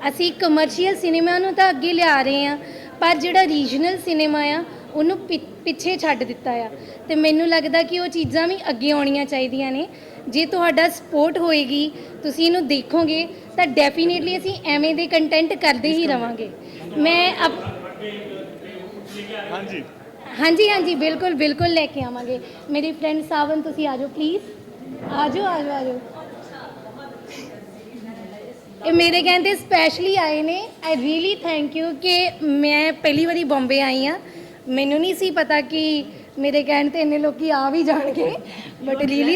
ਅਸੀਂ ਕਮਰਸ਼ੀਅਲ ਸਿਨੇਮਾ ਨੂੰ ਤਾਂ ਅੱਗੇ ਲਿਆ ਰਹੇ ਹਾਂ, ਪਰ ਜਿਹੜਾ ਰੀਜਨਲ ਸਿਨੇਮਾ ਆ ਉਹਨੂੰ ਪਿੱਛੇ ਛੱਡ ਦਿੱਤਾ ਆ। ਤੇ ਮੈਨੂੰ ਲੱਗਦਾ ਕਿ ਉਹ ਚੀਜ਼ਾਂ ਵੀ ਅੱਗੇ ਆਉਣੀਆਂ ਚਾਹੀਦੀਆਂ ਨੇ। ਜੇ ਤੁਹਾਡਾ ਸਪੋਰਟ ਹੋਏਗੀ, ਤੁਸੀਂ ਇਹਨੂੰ ਦੇਖੋਗੇ, ਤਾਂ ਡੈਫੀਨੇਟਲੀ ਅਸੀਂ ਐਵੇਂ ਦੇ ਕੰਟੈਂਟ ਕਰਦੇ ਹੀ ਰਵਾਂਗੇ। ਮੈਂ ਹਾਂਜੀ ਬਿਲਕੁਲ ਬਿਲकुल ਲੈ ਕੇ ਆਵਾਂਗੇ। ਮੇਰੀ ਫਰੈਂਡ ਸਾਵਨ, ਤੁਸੀਂ ਆ ਜਾਓ ਪਲੀਜ਼, ਆ ਜਾਓ। ਇਹ ਮੇਰੇ ਕਹਿੰਦੇ ਸਪੈਸ਼ਲੀ ਆਏ ਨੇ। ਆਈ ਰੀਅਲੀ ਥੈਂਕ ਯੂ ਕਿ ਮੈਂ ਪਹਿਲੀ ਵਾਰੀ ਬੰਬੇ ਆਈ ਹਾਂ। ਮੈਨੂੰ ਨਹੀਂ ਸੀ ਪਤਾ ਕਿ मेरे कहने पे इतने लोग आ भी जाएंगे, बट रियली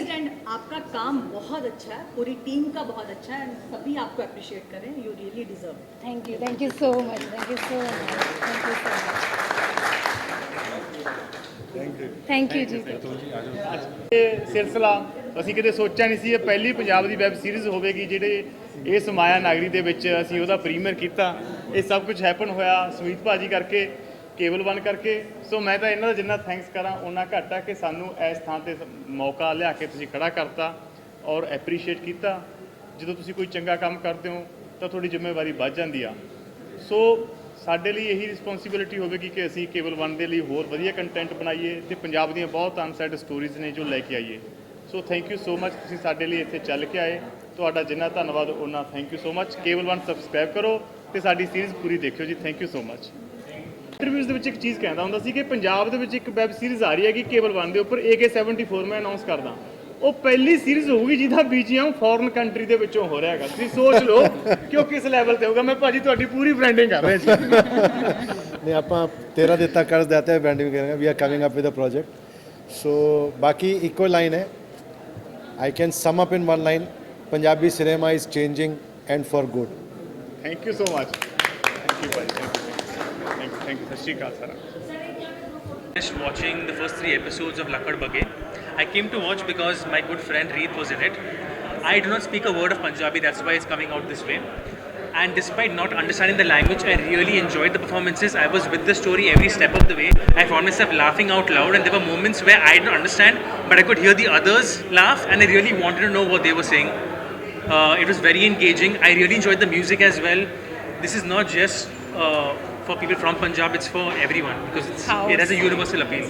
आपका काम बहुत अच्छा है, पूरी टीम का बहुत अच्छा है, सभी आपको अप्रिशिएट करें, you really deserve. Thank you so much, thank you ji. ਇਹ ਸਿਲਸਿਲਾ ਅਸੀਂ ਕਿਤੇ ਸੋਚਿਆ ਨਹੀਂ ਸੀ, ਇਹ ਪਹਿਲੀ ਪੰਜਾਬ ਦੀ ਵੈਬ ਸੀਰੀਜ਼ ਹੋਵੇਗੀ ਜਿਹੜੇ ਇਸ ਮਾਇਆ ਨਗਰੀ ਦੇ ਵਿੱਚ ਅਸੀਂ ਉਹਦਾ ਪ੍ਰੀਮੀਅਰ ਕੀਤਾ। ਇਹ ਸਭ ਕੁਝ ਹੈਪਨ ਹੋਇਆ ਸੁਮੀਤ ਭਾਜੀ ਕਰਕੇ, ਕੇਬਲ 1 ਕਰਕੇ। ਸੋ ਮੈਂ ਤਾਂ ਇਹਨਾਂ ਦਾ ਜਿੰਨਾ ਥੈਂਕਸ ਕਰਾਂ ਉਹਨਾਂ ਘੱਟ ਆ ਕਿ ਸਾਨੂੰ ਇਸ ਥਾਂ ਤੇ ਮੌਕਾ ਲਿਆ ਕੇ ਤੁਸੀਂ ਖੜਾ ਕਰਤਾ ਔਰ ਐਪਰੀਸ਼ੀਏਟ ਕੀਤਾ। ਜਦੋਂ ਤੁਸੀਂ ਕੋਈ ਚੰਗਾ ਕੰਮ ਕਰਦੇ ਹੋ ਤਾਂ ਤੁਹਾਡੀ ਜ਼ਿੰਮੇਵਾਰੀ ਵੱਧ ਜਾਂਦੀ ਆ। ਸੋ ਸਾਡੇ ਲਈ ਇਹੀ ਰਿਸਪੌਂਸਿਬਿਲਿਟੀ ਹੋਵੇਗੀ ਕਿ ਅਸੀਂ ਕੇਬਲ 1 ਦੇ ਲਈ ਹੋਰ ਵਧੀਆ ਕੰਟੈਂਟ ਬਣਾਈਏ ਤੇ ਪੰਜਾਬ ਦੀਆਂ ਬਹੁਤ ਅਨਸੈਡ ਸਟੋਰੀਜ਼ ਨੇ ਜੋ ਲੈ ਕੇ ਆਈਏ। So thank you so much, ਤੁਸੀਂ ਸਾਡੇ ਲਈ ਇੱਥੇ ਚੱਲ ਕੇ ਆਏ। ਤੁਹਾਡਾ ਜਿੰਨਾ ਧੰਨਵਾਦ ਉਹਨਾਂ thank you so much. Cable 1 subscribe ਕਰੋ ਤੇ ਸਾਡੀ ਸੀਰੀਜ਼ ਪੂਰੀ ਦੇਖਿਓ ਜੀ। Thank you so much. Interviews ਦੇ ਵਿੱਚ ਇੱਕ ਚੀਜ਼ ਕਹਿੰਦਾ ਹੁੰਦਾ ਸੀ ਕਿ ਪੰਜਾਬ ਦੇ ਵਿੱਚ ਇੱਕ ਵੈਬ ਸੀਰੀਜ਼ ਆ ਰਹੀ ਹੈਗੀ ਕੇਬਲ 1 ਦੇ ਉੱਪਰ, AK-74 ਮੈਂ ਅਨਾਉਂਸ ਕਰਦਾ। ਉਹ ਪਹਿਲੀ ਸੀਰੀਜ਼ ਹੋਊਗੀ ਜਿਹਦਾ BGM ਫੋਰਨ ਕੰਟਰੀ ਦੇ ਵਿੱਚੋਂ ਹੋ ਰਿਹਾ ਹੈਗਾ। ਤੁਸੀਂ ਸੋਚ ਲਓ ਕਿ ਉਹ ਕਿਸ ਲੈਵਲ ਤੇ ਹੋਊਗਾ। ਮੈਂ ਭਾਜੀ ਤੁਹਾਡੀ ਪੂਰੀ ਬ੍ਰਾਂਡਿੰਗ ਕਰ ਰਿਹਾ ਜੀ। नहीं आप 13 दिन तक कर्ज देते हैं, ब्रांडिंग करेंगे। We are coming up with a project. So बाकी इक्वल लाइन है, I can sum up in one line, Punjabi cinema is changing and for good. Thank you so much. Thank you भाई, थैंक यू। सत श्री अकाल sir. Just watching the first 3 episodes of Lakkad Bagge. I came to watch because my good friend Reet was in it. I do not speak a word of Punjabi, that's why it's coming out this way. And despite not understanding the language, I really enjoyed the performances. I was with the story every step of the way. I found myself laughing out loud, and there were moments where I didn't understand, but I could hear the others laugh, and I really wanted to know what they were saying. It was very engaging. I really enjoyed the music as well. This is not just for people from Punjab, it's for everyone because it has a universal appeal.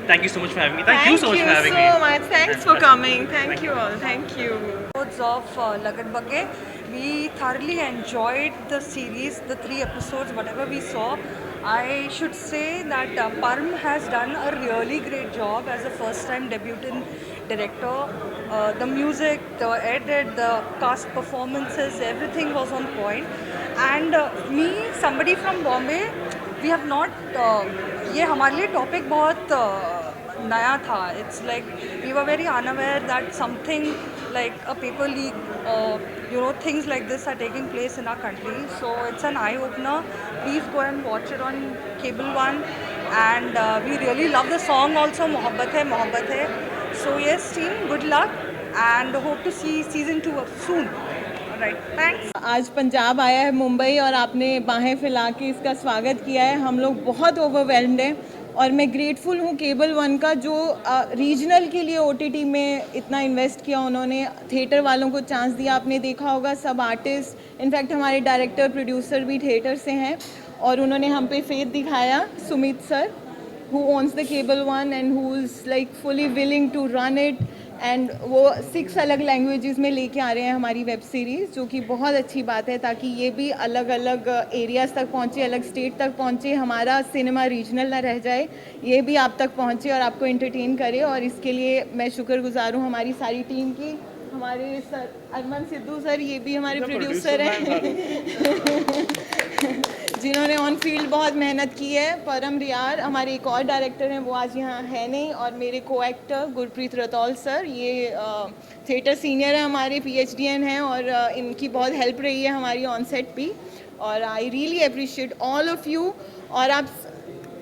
Thank you so much for having me. Thank you so much for having me. Thank you so much. Thanks for coming. Thank you all. Thank you. Episodes of Lakkad Bagge, we thoroughly enjoyed the series, the 3 episodes, whatever we saw. I should say that Parm has done a really great job as a first-time debutant director. The music, the edit, the cast performances, everything was on point. And me, somebody from Bombay, we have not. ये हमारे लिए टॉपिक बहुत नया था. It's like we were very unaware that something like a paper leak, things like this are taking place in our country. So it's an eye-opener. Please go and watch it on Cable One. And we really love the song also, Mohabbat Hai. So yes, team, good luck and hope to see season 2 soon. Alright, thanks. आज पंजाब आया है मुंबई और आपने बाहें फैला के इसका स्वागत किया है. हम लोग बहुत ओवरवेल्म्ड हैं और मैं ग्रेटफुल हूँ केबल वन का जो रीजनल के लिए ओटीटी में इतना इन्वेस्ट किया. उन्होंने थिएटर वालों को चांस दिया. आपने देखा होगा सब आर्टिस्ट, इनफैक्ट हमारे डायरेक्टर प्रोड्यूसर भी थिएटर से हैं और उन्होंने हम पे फेथ दिखाया. Sumit sir who owns the Cable One and who is like fully willing to run it, and वो 6 अलग लैंग्वेजेस में लेके आ रहे हैं हमारी वेब सीरीज़, जो कि बहुत अच्छी बात है ताकि ये भी अलग अलग एरियाज़ तक पहुँचे, अलग स्टेट तक पहुँचे. हमारा सिनेमा रीजनल ना रह जाए, ये भी आप तक पहुँचे और आपको एंटरटेन करे. और इसके लिए मैं शुक्रगुजार हूँ हमारी सारी टीम की. हमारे सर अरमान सिद्धू सर, ये भी हमारे प्रोड्यूसर हैं जिन्होंने ऑन फील्ड बहुत मेहनत की है. परम रियार हमारे एक और डायरेक्टर हैं, वो आज यहाँ है नहीं. और मेरे को एक्टर गुरप्रीत रतौल सर, ये थिएटर सीनियर है हमारे, PhDN हैं और इनकी बहुत हेल्प रही है हमारी ऑन सेट भी. और I really appreciate all of you. और आप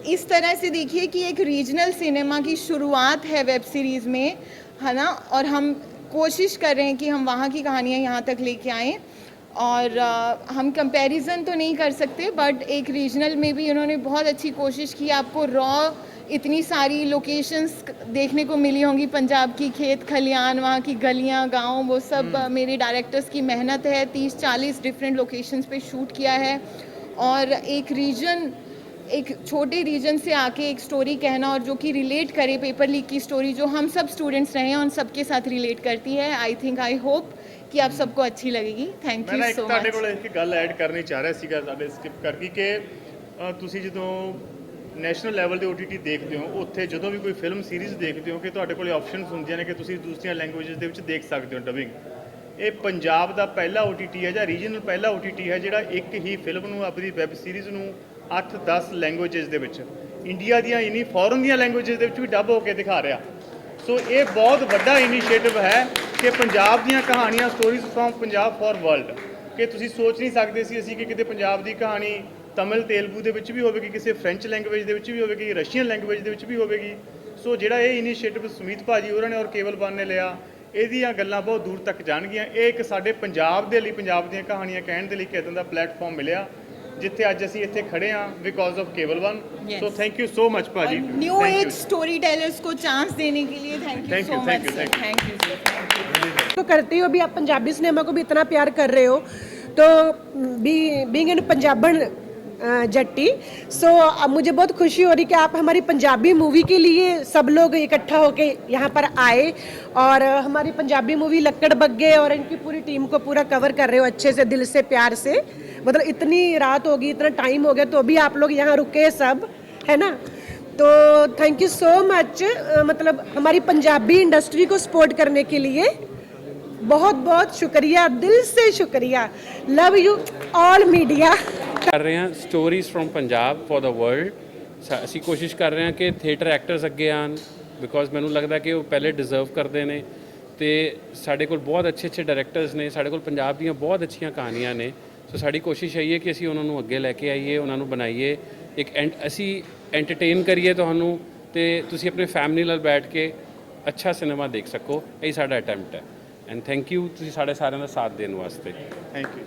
इस तरह से देखिए कि एक रीजनल सिनेमा की शुरुआत है वेब सीरीज़ में, है ना. और हम कोशिश कर रहे हैं कि हम वहाँ की कहानियाँ यहाँ तक लेके आएँ. और हम कंपैरिजन तो नहीं कर सकते, बट एक रीजनल में भी उन्होंने बहुत अच्छी कोशिश की. आपको रॉ इतनी सारी लोकेशंस देखने को मिली होंगी पंजाब की, खेत खलियान, वहाँ की गलियाँ, गांव, वो सब मेरे डायरेक्टर्स की मेहनत है. 30-40 डिफरेंट लोकेशंस पे शूट किया है. और एक रीजन, एक छोटे रीजन से आके एक स्टोरी कहना और जो कि रिलेट करे, पेपर लीक की स्टोरी जो हम सब स्टूडेंट्स रहे हैं उन सबके साथ रिलेट करती है. आई होप कि आप सबको अच्छी लगेगी. Thank you so much. ਤੁਹਾਡੇ ਕੋਲ ਇੱਕ ਗੱਲ ਐਡ ਕਰਨੀ ਚਾਹ ਰਿਹਾ ਸੀਗਾ ਸਾਡੇ ਸਕਿਪ ਕਰਕੇ ਕਿ ਤੁਸੀਂ ਜਦੋਂ ਨੈਸ਼ਨਲ ਲੈਵਲ ਦੇ OTT ਦੇਖਦੇ ਹੋ, ਉੱਥੇ ਜਦੋਂ ਵੀ ਕੋਈ ਫਿਲਮ ਸੀਰੀਜ਼ ਦੇਖਦੇ ਹੋ ਕਿ ਤੁਹਾਡੇ ਕੋਲ ਆਪਸ਼ਨਸ ਹੁੰਦੀਆਂ ਨੇ ਕਿ ਤੁਸੀਂ ਦੂਸਰੀਆਂ ਲੈਂਗੁਏਜਸ ਦੇ ਵਿੱਚ ਦੇਖ ਸਕਦੇ ਹੋ ਡਬਿੰਗ. ਇਹ ਪੰਜਾਬ ਦਾ ਪਹਿਲਾ OTT ਹੈ ਜਾਂ ਰੀਜਨਲ ਪਹਿਲਾ OTT ਹੈ ਜਿਹੜਾ ਇੱਕ ਹੀ ਫਿਲਮ ਨੂੰ ਆਪਣੀ ਵੈਬ ਸੀਰੀਜ਼ ਨੂੰ 8-10 ਲੈਂਗੁਏਜਸ ਦੇ ਵਿੱਚ, ਇੰਡੀਆ ਦੀਆਂ ਇਨੀ ਫੋਰਨ ਦੀਆਂ ਲੈਂਗੁਏਜਸ ਦੇ ਵਿੱਚ ਵੀ ਡੱਬ ਹੋ ਕੇ ਦਿਖਾ ਰਿਹਾ. ਸੋ ਇਹ ਬਹੁਤ ਵੱਡਾ ਇਨੀਸ਼ੀਏਟਿਵ ਹੈ ਕਿ ਪੰਜਾਬ ਦੀਆਂ ਕਹਾਣੀਆਂ, stories from Punjab for world, ਕਿ ਤੁਸੀਂ ਸੋਚ ਨਹੀਂ ਸਕਦੇ ਸੀ ਅਸੀਂ ਕਿ ਕਿਤੇ ਪੰਜਾਬ ਦੀ ਕਹਾਣੀ ਤਮਿਲ ਤੇਲਗੂ ਦੇ ਵਿੱਚ ਵੀ ਹੋਵੇਗੀ, ਕਿਸੇ ਫ੍ਰੈਂਚ ਲੈਂਗੁਏਜ ਦੇ ਵਿੱਚ ਵੀ ਹੋਵੇਗੀ, ਰਸ਼ੀਅਨ ਲੈਂਗੁਏਜ ਦੇ ਵਿੱਚ ਵੀ ਹੋਵੇਗੀ. ਸੋ ਜਿਹੜਾ ਇਹ ਇਨੀਸ਼ੀਏਟਿਵ ਸੁਮੀਤ ਭਾਜੀ ਹੋਰਾਂ ਨੇ ਔਰ ਕੇਬਲ ਵਨ ਨੇ ਲਿਆ, ਇਹਦੀਆਂ ਗੱਲਾਂ ਬਹੁਤ ਦੂਰ ਤੱਕ ਜਾਣਗੀਆਂ. ਇਹ ਇੱਕ ਸਾਡੇ ਪੰਜਾਬ ਦੇ ਲਈ, ਪੰਜਾਬ ਦੀਆਂ ਕਹਾਣੀਆਂ ਕਹਿਣ ਦੇ ਲਈ ਇੱਕ ਇੱਦਾਂ ਦਾ ਪਲੇਟਫਾਰਮ ਮਿਲਿਆ जिथे आज असी इत्थे खड़े हाँ because of cable one. So thank you so much भाजी. न्यू एज स्टोरी टेलर्स को चांस देने के लिए thank you so much. Thank you तो करते हो भी आप पंजाबी सिनेमा को भी इतना प्यार कर रहे हो, तो बीइंग इन पंजाबन जट्टी, सो अब मुझे बहुत खुशी हो रही कि आप हमारी पंजाबी मूवी के लिए सब लोग इकट्ठा होके यहाँ पर आए और हमारी पंजाबी मूवी लक्कड़ बग्गे और इनकी पूरी टीम को पूरा कवर कर रहे हो अच्छे से, दिल से, प्यार से. मतलब इतनी रात होगी, इतना टाइम हो गया, तो भी आप लोग यहाँ रुके सब, है ना. तो थैंक यू सो मच. मतलब हमारी पंजाबी इंडस्ट्री को सपोर्ट करने के लिए बहुत बहुत शुक्रिया, दिल से शुक्रिया. Love you all media. कर रहे हैं stories from Punjab for the world. ਅਸੀਂ ਕੋਸ਼ਿਸ਼ ਕਰ ਰਹੇ ਹਾਂ ਕਿ ਥੀਏਟਰ ਐਕਟਰਸ ਅੱਗੇ ਆਣ, ਬਿਕੋਜ਼ ਮੈਨੂੰ ਲੱਗਦਾ ਕਿ ਉਹ ਪਹਿਲੇ ਡਿਜ਼ਰਵ ਕਰਦੇ ਨੇ. ਤੇ ਸਾਡੇ ਕੋਲ ਬਹੁਤ ਅੱਛੇ ਡਾਇਰੈਕਟਰਸ ਨੇ, ਸਾਡੇ ਕੋਲ ਪੰਜਾਬ ਦੀਆਂ ਬਹੁਤ ਅੱਛੀਆਂ ਕਹਾਣੀਆਂ ਨੇ. ਸੋ ਸਾਡੀ ਕੋਸ਼ਿਸ਼ ਇਹ ਹੈ ਕਿ ਅਸੀਂ ਉਹਨਾਂ ਨੂੰ ਅੱਗੇ ਲੈ ਕੇ ਆਈਏ, ਉਹਨਾਂ ਨੂੰ ਬਣਾਈਏ, ਇੱਕ ਅਸੀਂ ਐਂਟਰਟੇਨ ਕਰੀਏ ਤੁਹਾਨੂੰ, ਤੇ ਤੁਸੀਂ ਆਪਣੇ ਫੈਮਿਲੀ ਨਾਲ ਬੈਠ ਕੇ ਅੱਛਾ ਸਿਨੇਮਾ ਦੇਖ ਸਕੋ. ਇਹ ਸਾਡਾ ਅਟੈਂਪਟ ਹੈ. ਐਂਡ ਥੈਂਕ ਯੂ ਤੁਸੀਂ ਸਾਡੇ ਸਾਰਿਆਂ ਦਾ ਸਾਥ ਦੇਣ ਵਾਸਤੇ. Thank you.